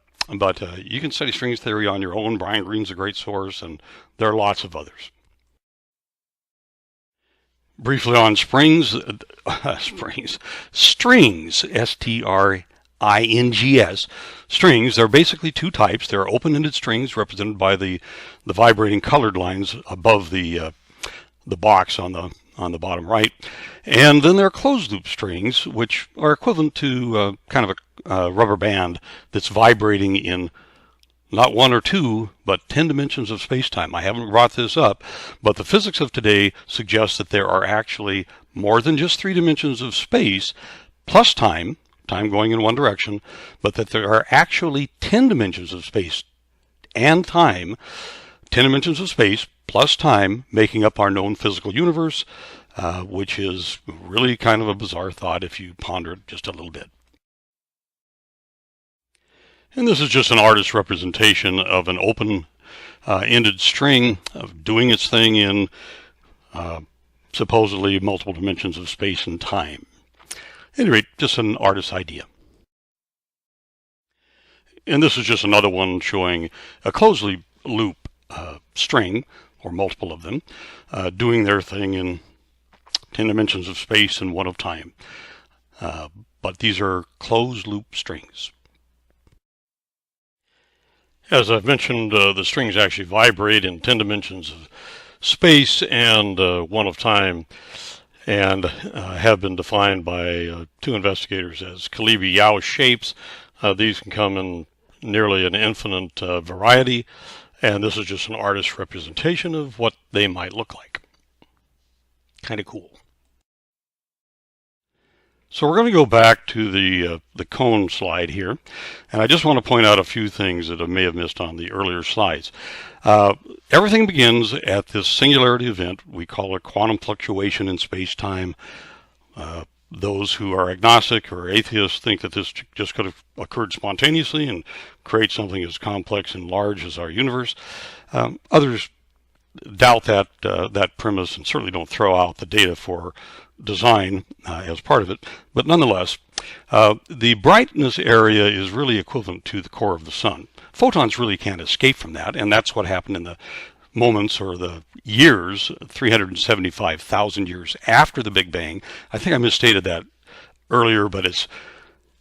you can study strings theory on your own. Brian Greene's a great source, and there are lots of others. Briefly on strings, S-T-R-I-N-G-S, strings. There are basically two types. There are open-ended strings represented by the vibrating colored lines above the box on the bottom right, and then there are closed-loop strings, which are equivalent to kind of a rubber band that's vibrating in not one or two, but 10 dimensions of space-time. I haven't brought this up, but the physics of today suggests that there are actually more than just 3 dimensions of space plus time going in one direction, but that there are actually 10 dimensions of space and time, 10 dimensions of space plus time making up our known physical universe, which is really kind of a bizarre thought if you ponder it just a little bit. And this is just an artist's representation of an open-ended string of doing its thing in supposedly multiple dimensions of space and time. At any rate, just an artist's idea. And this is just another one showing a closed-loop string, or multiple of them, doing their thing in 10 dimensions of space and 1 of time. But these are closed-loop strings. As I've mentioned, the strings actually vibrate in 10 dimensions of space and 1 of time, and have been defined by 2 investigators as Calebi-Yau shapes. These can come in nearly an infinite variety, and this is just an artist's representation of what they might look like. Kind of cool. So we're going to go back to the cone slide here, and I just want to point out a few things that I may have missed on the earlier slides. Everything begins at this singularity event. We call it quantum fluctuation in space-time. Those who are agnostic or atheists think that this just could have occurred spontaneously and create something as complex and large as our universe. Others doubt that premise and certainly don't throw out the data for design as part of it. But nonetheless, the brightness area is really equivalent to the core of the sun. Photons really can't escape from that, and that's what happened in the moments or the years, 375,000 years after the Big Bang. I think I misstated that earlier, but it's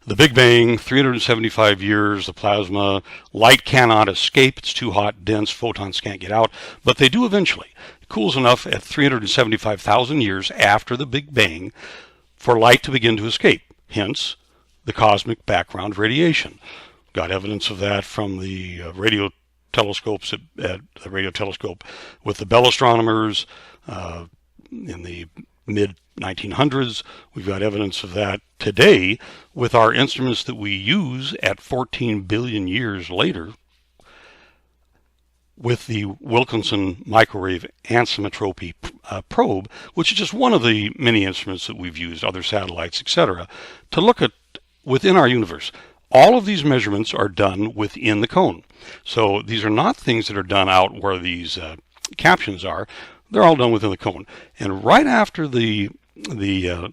the Big Bang, 375 years, the plasma, light cannot escape, it's too hot, dense, photons can't get out, but they do eventually. It cools enough at 375,000 years after the Big Bang for light to begin to escape, hence the cosmic background radiation. Got evidence of that from the radio telescopes at the radio telescope with the Bell astronomers in the mid-1900s. We've got evidence of that today with our instruments that we use at 14 billion years later with the Wilkinson Microwave Anisotropy probe, which is just one of the many instruments that we've used, other satellites, etc., to look at within our universe. All of these measurements are done within the cone. So these are not things that are done out where these captions are. They're all done within the cone. And right after the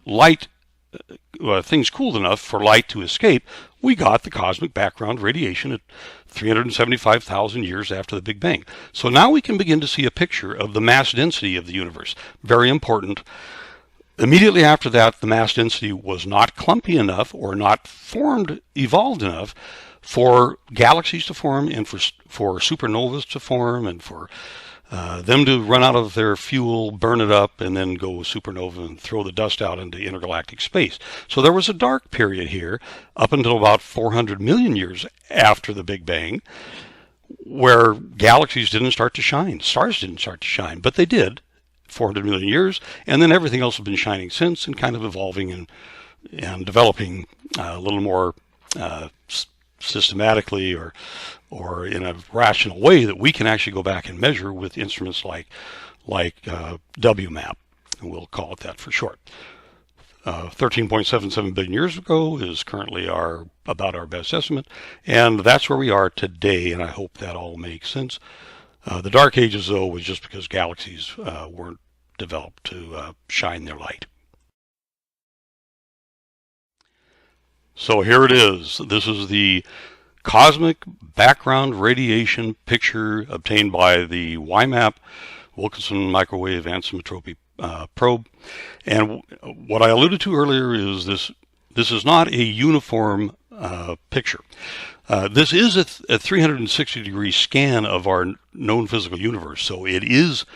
light things cooled enough for light to escape, we got the cosmic background radiation at 375,000 years after the Big Bang. So now we can begin to see a picture of the mass density of the universe. Very important. Immediately after that, the mass density was not clumpy enough or not evolved enough for galaxies to form and for supernovas to form and for them to run out of their fuel, burn it up, and then go supernova and throw the dust out into intergalactic space. So there was a dark period here up until about 400 million years after the Big Bang where galaxies didn't start to shine, stars didn't start to shine, but they did 400 million years, and then everything else has been shining since and kind of evolving and developing a little more systematically or in a rational way that we can actually go back and measure with instruments like WMAP, and we'll call it that for short. 13.77 billion years ago is currently about our best estimate, and that's where we are today, and I hope that all makes sense. The Dark Ages, though, was just because galaxies weren't developed to shine their light. So here it is. This is the cosmic background radiation picture obtained by the WIMAP, Wilkinson Microwave Anisotropy Probe. And what I alluded to earlier is this is not a uniform picture. This is a 360-degree scan of our known physical universe, so it is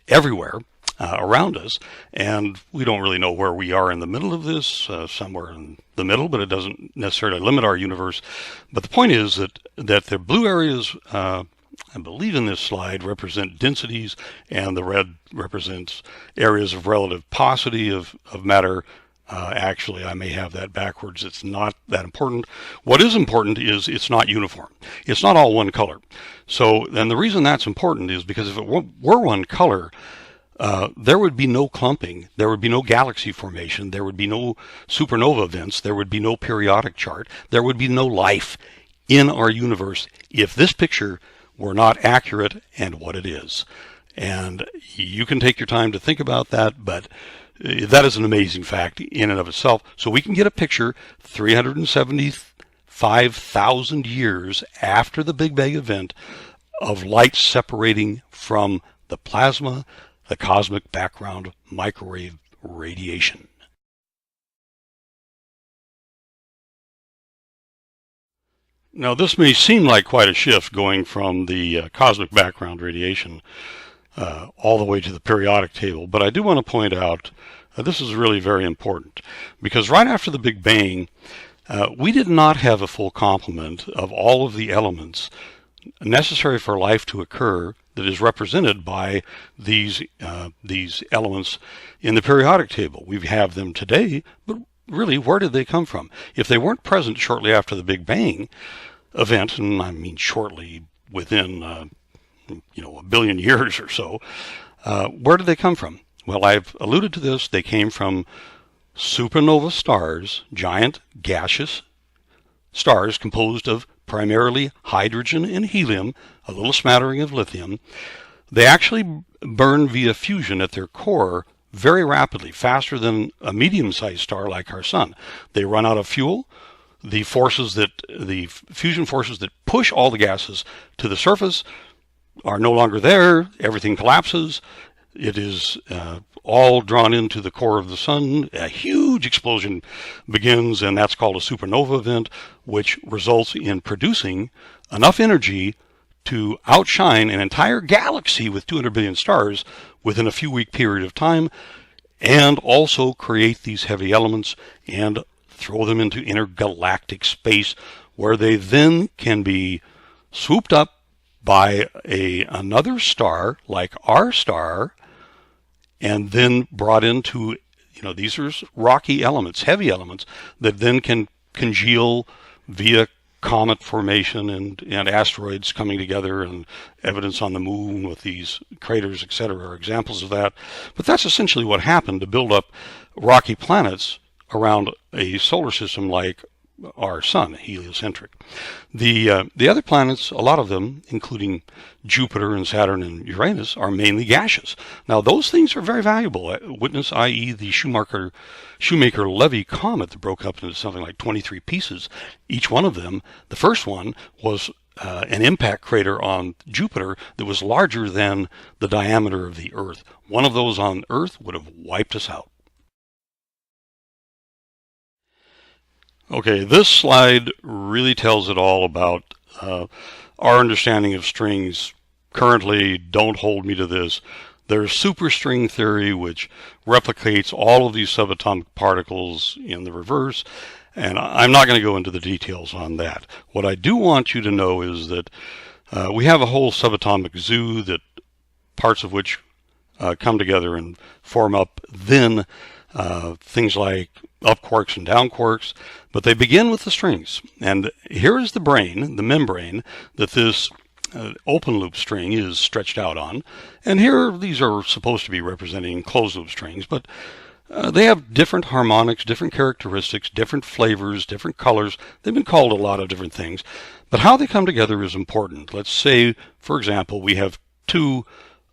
everywhere around us, and we don't really know where we are in the middle of this, somewhere in the middle, but it doesn't necessarily limit our universe. But the point is that the blue areas, I believe in this slide, represent densities, and the red represents areas of relative paucity of matter. Actually, I may have that backwards. It's not that important. What is important is it's not uniform. It's not all one color. So, and the reason that's important is because if it were one color, there would be no clumping, there would be no galaxy formation, there would be no supernova events, there would be no periodic chart, there would be no life in our universe if this picture were not accurate and what it is. And you can take your time to think about that, but that is an amazing fact in and of itself. So we can get a picture 375,000 years after the Big Bang event of light separating from the plasma, the cosmic background microwave radiation. Now, this may seem like quite a shift going from the cosmic background radiation all the way to the periodic table, but I do want to point out this is really very important, because right after the Big Bang, we did not have a full complement of all of the elements necessary for life to occur that is represented by these elements in the periodic table. We have them today, but really, where did they come from? If they weren't present shortly after the Big Bang event, and I mean shortly within a billion years or so, where did they come from? Well, I've alluded to this. They came from supernova stars, giant gaseous stars composed of primarily hydrogen and helium, a little smattering of lithium. They actually burn via fusion at their core very rapidly, faster than a medium-sized star like our sun. They run out of fuel. The fusion forces that push all the gases to the surface are no longer there. Everything collapses. It is all drawn into the core of the sun. A huge explosion begins, and that's called a supernova event, which results in producing enough energy to outshine an entire galaxy with 200 billion stars within a few week period of time, and also create these heavy elements and throw them into intergalactic space, where they then can be swooped up by another star like our star, and then brought into, these are rocky elements, heavy elements, that then can congeal via comet formation and asteroids coming together, and evidence on the moon with these craters, etc., are examples of that. But that's essentially what happened to build up rocky planets around a solar system like our sun, heliocentric. The other planets, a lot of them, including Jupiter and Saturn and Uranus, are mainly gaseous. Now, those things are very valuable. Witness, i.e., the Shoemaker-Levy comet that broke up into something like 23 pieces. Each one of them, the first one was an impact crater on Jupiter that was larger than the diameter of the Earth. One of those on Earth would have wiped us out. Okay, this slide really tells it all about our understanding of strings. Currently, don't hold me to this. There's superstring theory, which replicates all of these subatomic particles in the reverse, and I'm not going to go into the details on that. What I do want you to know is that we have a whole subatomic zoo, that parts of which come together and form up then things like up quarks and down quarks, but they begin with the strings. And here is the brain, the membrane, that this open loop string is stretched out on. And here, these are supposed to be representing closed loop strings, but they have different harmonics, different characteristics, different flavors, different colors. They've been called a lot of different things, but how they come together is important. Let's say, for example, we have two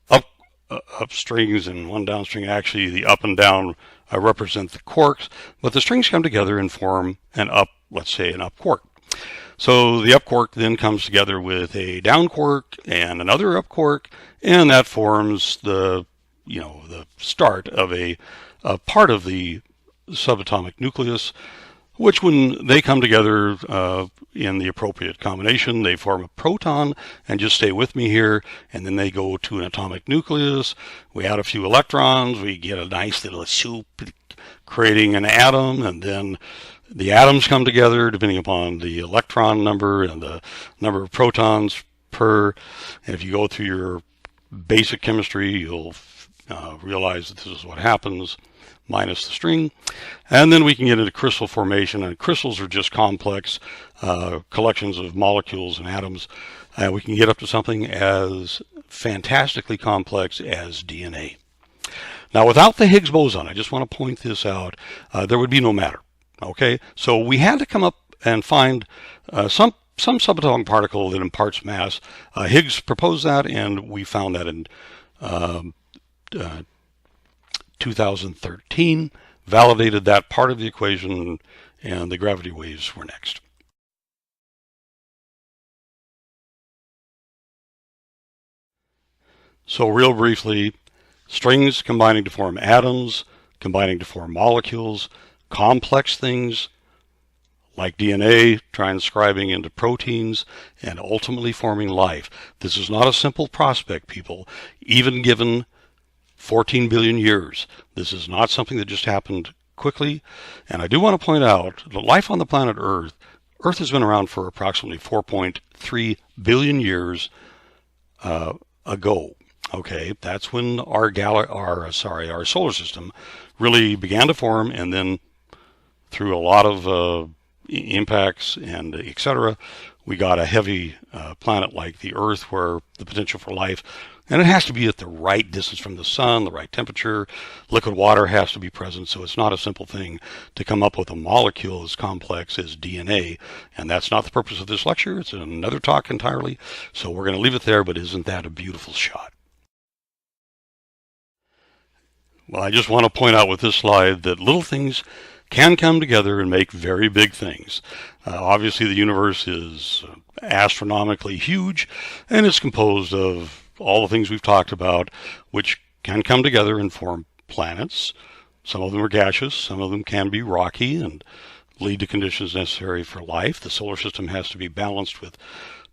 up strings and one down string. Actually, the up and down represent the quarks, but the strings come together and form an up, let's say an up quark. So the up quark then comes together with a down quark and another up quark, and that forms the start of a part of the subatomic nucleus, which when they come together in the appropriate combination, they form a proton. And just stay with me here, and then they go to an atomic nucleus. We add a few electrons, we get a nice little soup, creating an atom, and then the atoms come together depending upon the electron number and the number of protons per. And if you go through your basic chemistry, you'll realize that this is what happens, minus the string. And then we can get into crystal formation, and crystals are just complex collections of molecules and atoms. We can get up to something as fantastically complex as DNA. Now, without the Higgs boson, I just want to point this out, there would be no matter. Okay, so we had to come up and find some subatomic particle that imparts mass. Higgs proposed that, and we found that in 2013, validated that part of the equation, and the gravity waves were next. So real briefly, strings combining to form atoms, combining to form molecules, complex things like DNA transcribing into proteins, and ultimately forming life. This is not a simple prospect, people, even given 14 billion years. This is not something that just happened quickly. And I do want to point out that life on the planet Earth has been around for approximately 4.3 billion years ago. Okay, that's when our solar system really began to form, and then through a lot of impacts and etc., we got a heavy planet like the Earth, where the potential for life, and it has to be at the right distance from the sun, the right temperature, liquid water has to be present, so it's not a simple thing to come up with a molecule as complex as DNA, and that's not the purpose of this lecture. It's another talk entirely, so we're going to leave it there, but isn't that a beautiful shot? Well, I just want to point out with this slide that little things can come together and make very big things. Obviously, the universe is astronomically huge, and it's composed of all the things we've talked about, which can come together and form planets. Some of them are gaseous, some of them can be rocky and lead to conditions necessary for life. The solar system has to be balanced with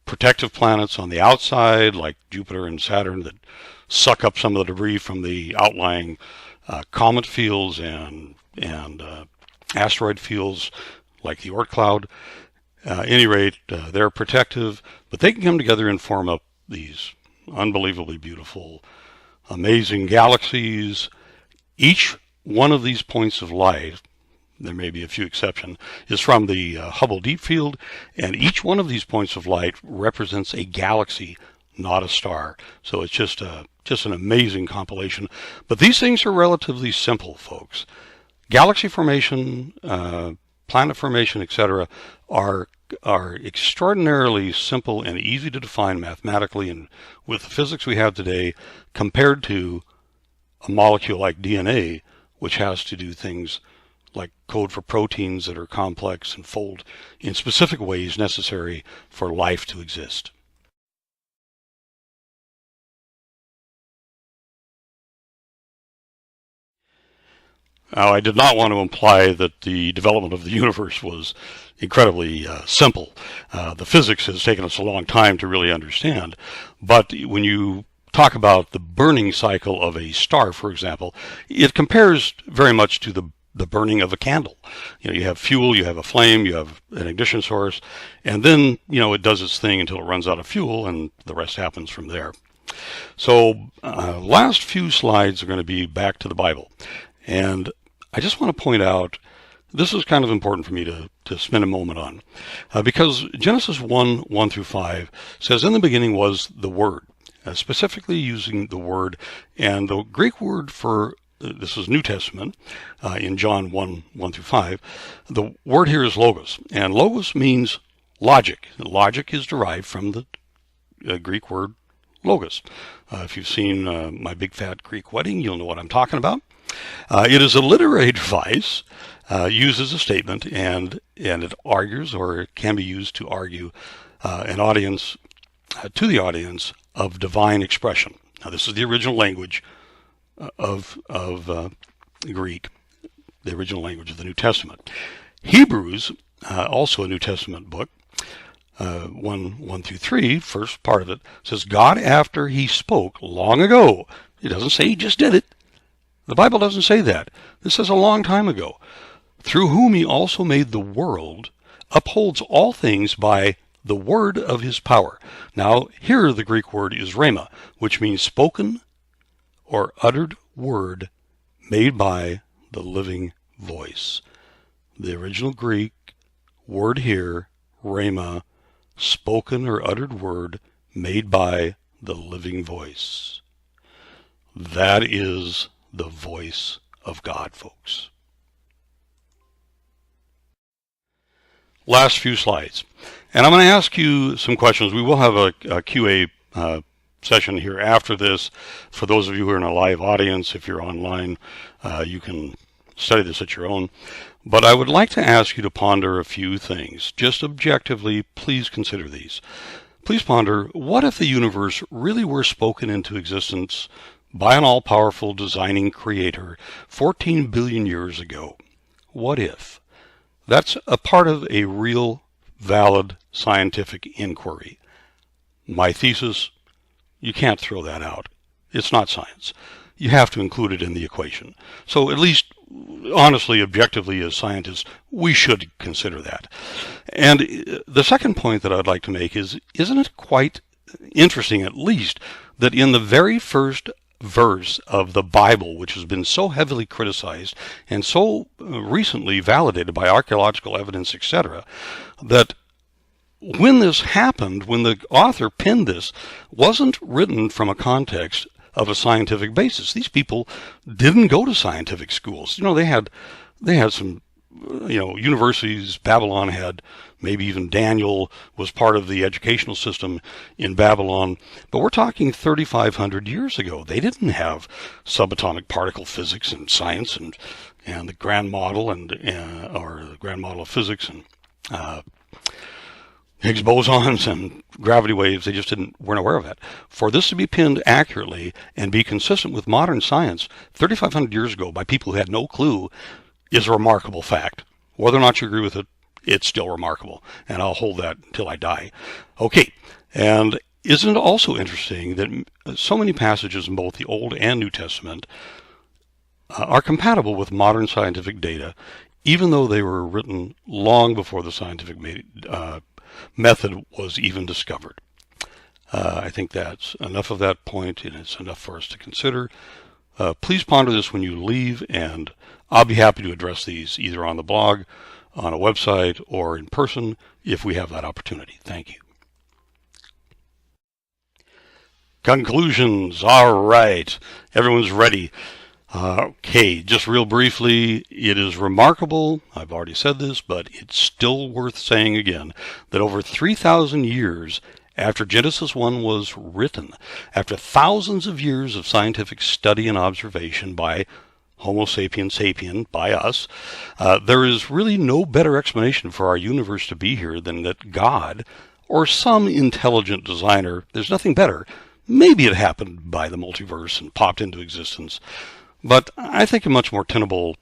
protective planets on the outside, like Jupiter and Saturn, that suck up some of the debris from the outlying comet fields and asteroid fields, like the Oort cloud. At any rate, they're protective, but they can come together and form up these unbelievably beautiful, amazing galaxies. Each one of these points of light, there may be a few exceptions, is from the Hubble Deep Field, and each one of these points of light represents a galaxy, not a star. So it's just an amazing compilation. But these things are relatively simple, folks. Galaxy formation, planet formation, etc., are extraordinarily simple and easy to define mathematically and with the physics we have today, compared to a molecule like DNA, which has to do things like code for proteins that are complex and fold in specific ways necessary for life to exist. Now, I did not want to imply that the development of the universe was incredibly simple. The physics has taken us a long time to really understand, but when you talk about the burning cycle of a star, for example, it compares very much to the burning of a candle. You have fuel, you have a flame, you have an ignition source, and then, it does its thing until it runs out of fuel, and the rest happens from there. So, last few slides are going to be back to the Bible. And I just want to point out, this is kind of important for me to spend a moment on, because Genesis 1 through 5 says, in the beginning was the Word, specifically using the word, and the Greek word for, this is New Testament, in John 1 through 5, the word here is logos, and logos means logic. Logic is derived from the Greek word logos. If you've seen My Big Fat Greek Wedding, you'll know what I'm talking about. It is a literary device, used as a statement, and it argues, or it can be used to argue an audience, to the audience, of divine expression. Now, this is the original language of Greek, the original language of the New Testament. Hebrews, also a New Testament book, 1 through 3, first part of it, says, God, after he spoke long ago, it doesn't say he just did it. The Bible doesn't say that. This says a long time ago, through whom he also made the world, upholds all things by the word of his power. Now, here the Greek word is rhema, which means spoken or uttered word made by the living voice. The original Greek word here, rhema, spoken or uttered word made by the living voice. That is the voice of God, folks. Last few slides. And I'm going to ask you some questions. We will have a QA session here after this. For those of you who are in a live audience, if you're online, you can study this at your own. But I would like to ask you to ponder a few things. Just objectively, please consider these. Please ponder, what if the universe really were spoken into existence by an all-powerful designing creator 14 billion years ago? What if? That's a part of a real, valid scientific inquiry. My thesis, you can't throw that out. It's not science. You have to include it in the equation. So at least, honestly, objectively, as scientists, we should consider that. And the second point that I'd like to make is, isn't it quite interesting, at least, that in the very first verse of the Bible, which has been so heavily criticized and so recently validated by archaeological evidence, etc., that when this happened, when the author penned this, wasn't written from a context of a scientific basis. These people didn't go to scientific schools. They had some, universities. Babylon had, maybe even Daniel was part of the educational system in Babylon. But we're talking 3,500 years ago. They didn't have subatomic particle physics and science and the grand model or the grand model of physics and Higgs bosons and gravity waves. They just weren't aware of that. For this to be pinned accurately and be consistent with modern science 3,500 years ago by people who had no clue is a remarkable fact. Whether or not you agree with it, it's still remarkable, and I'll hold that until I die. Okay, and isn't it also interesting that so many passages in both the Old and New Testament are compatible with modern scientific data, even though they were written long before the scientific method was even discovered? I think that's enough of that point, and it's enough for us to consider. Please ponder this when you leave, and I'll be happy to address these either on the blog, on a website, or in person if we have that opportunity. Thank you. Conclusions. All right. Everyone's ready. Okay, just real briefly, it is remarkable, I've already said this, but it's still worth saying again, that over 3,000 years after Genesis 1 was written, after thousands of years of scientific study and observation by Homo sapiens sapien, by us, there is really no better explanation for our universe to be here than that God, or some intelligent designer, there's nothing better, maybe it happened by the multiverse and popped into existence, but I think a much more tenable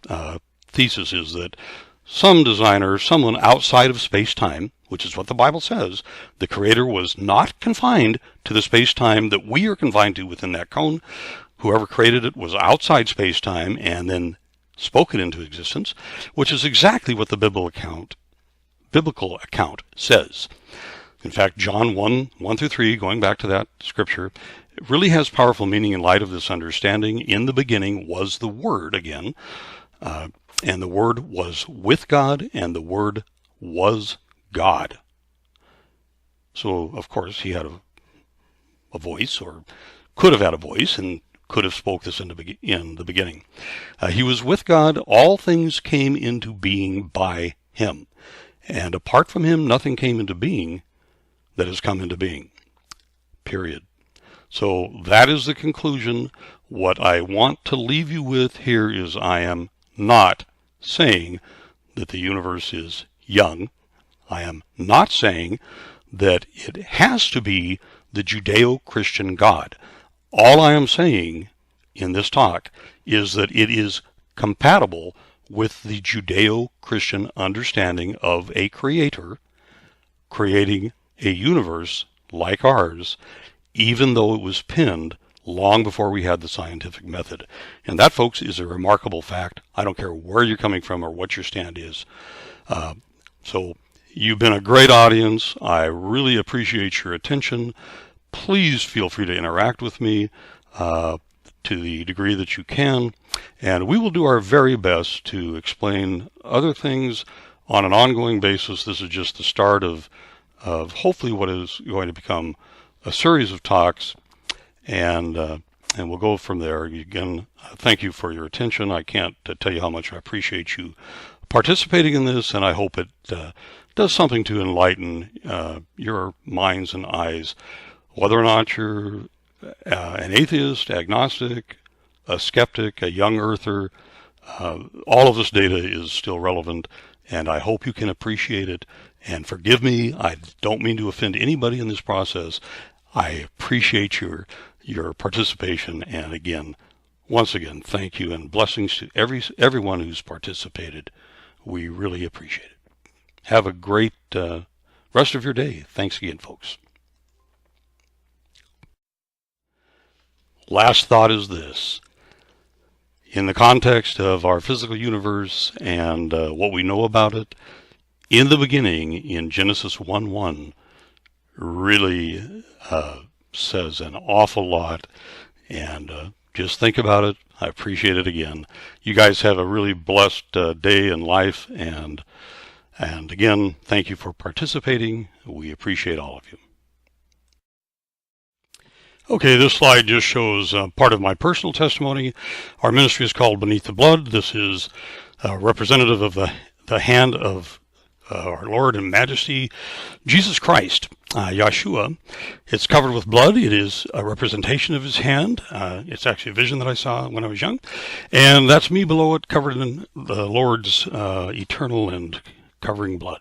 thesis is that some designer, someone outside of space-time, which is what the Bible says, the Creator was not confined to the space-time that we are confined to within that cone. Whoever created it was outside space-time and then spoke it into existence, which is exactly what the biblical account says. In fact, John 1:1-3, going back to that scripture, it really has powerful meaning in light of this understanding. In the beginning was the Word again, and the Word was with God, and the Word was God. So, of course, he had a voice, or could have had a voice, and could have spoke this in the beginning. He was with God. All things came into being by him. And apart from him, nothing came into being that has come into being. Period. So that is the conclusion. What I want to leave you with here is I am not saying that the universe is young. I am not saying that it has to be the Judeo-Christian God. All I am saying in this talk is that it is compatible with the Judeo-Christian understanding of a creator creating a universe like ours, even though it was penned long before we had the scientific method. And that, folks, is a remarkable fact. I don't care where you're coming from or what your stand is. So you've been a great audience. I really appreciate your attention. Please feel free to interact with me to the degree that you can. And we will do our very best to explain other things on an ongoing basis. This is just the start of hopefully what is going to become a series of talks, and we'll go from there. Again, thank you for your attention. I can't tell you how much I appreciate you participating in this, and I hope it does something to enlighten your minds and eyes, whether or not you're an atheist, agnostic, a skeptic, a young earther. All of this data is still relevant, and I hope you can appreciate it. And forgive me, I don't mean to offend anybody in this process. I appreciate your participation, and again, once again, thank you and blessings to everyone who's participated. We really appreciate it. Have a great rest of your day. Thanks again, folks. Last thought is this. In the context of our physical universe and what we know about it, in the beginning, in Genesis 1:1, really says an awful lot, and just think about it. I appreciate it again. You guys have a really blessed day in life, and again, thank you for participating. We appreciate all of you. Okay, this slide just shows part of my personal testimony. Our ministry is called Beneath the Blood. This is representative of the hand of our Lord and Majesty, Jesus Christ, Yeshua. It's covered with blood. It is a representation of his hand. It's actually a vision that I saw when I was young. And that's me below it, covered in the Lord's eternal and covering blood.